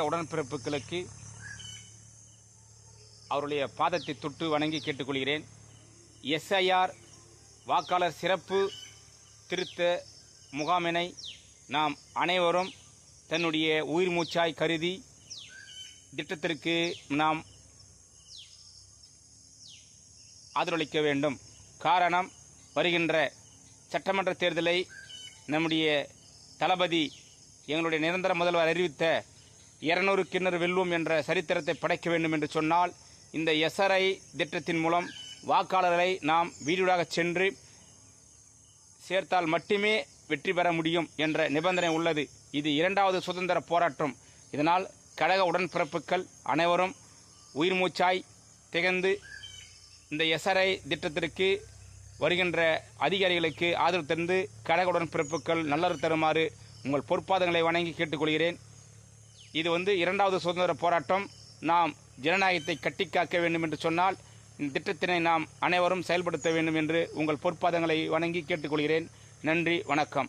உடன்பிறப்புகளுக்கு அவருடைய பாதத்தை தொட்டு வணங்கி கேட்டுக்கொள்கிறேன். எஸ்ஐஆர் வாக்காளர் சிறப்பு திருத்த முகாமினை நாம் அனைவரும் தன்னுடைய உயிர் மூச்சாய் கருதி திட்டத்திற்கு நாம் ஆதரவளிக்க வேண்டும். காரணம், வருகின்ற சட்டமன்ற தேர்தலை நம்முடைய தளபதி எங்களுடைய நிரந்தர முதல்வர் அறிவித்த 200 கிணறு வெல்வோம் என்ற சரித்திரத்தை படைக்க வேண்டும் என்று சொன்னால் இந்த எஸ்ஆர்ஐ திட்டத்தின் மூலம் வாக்காளர்களை நாம் வீடுகளாக சென்று சேர்த்தால் மட்டுமே வெற்றி பெற முடியும் என்ற நிபந்தனை உள்ளது. இது 2வது சுதந்திர போராட்டம். இதனால் கழக உடன்பிறப்புகள் அனைவரும் உயிர் மூச்சாய் திகழ்ந்து இந்த எஸ்ஆர்ஐ திட்டத்திற்கு வருகின்ற அதிகாரிகளுக்கு ஆதரவு தந்து கழக உடன்பிறப்புகள் நல்லது தருமாறு உங்கள் பொற்பாதங்களை வணங்கி கேட்டுக்கொள்கிறேன். இது 2வது சுதந்திர போராட்டம். நாம் ஜனநாயகத்தை கட்டிக்காக்க வேண்டும் என்று சொன்னால் இந்த திட்டத்தினை நாம் அனைவரும் செயல்படுத்த வேண்டும் என்று உங்கள் பொற்பாதங்களை வணங்கி கேட்டுக்கொள்கிறேன். நன்றி, வணக்கம்.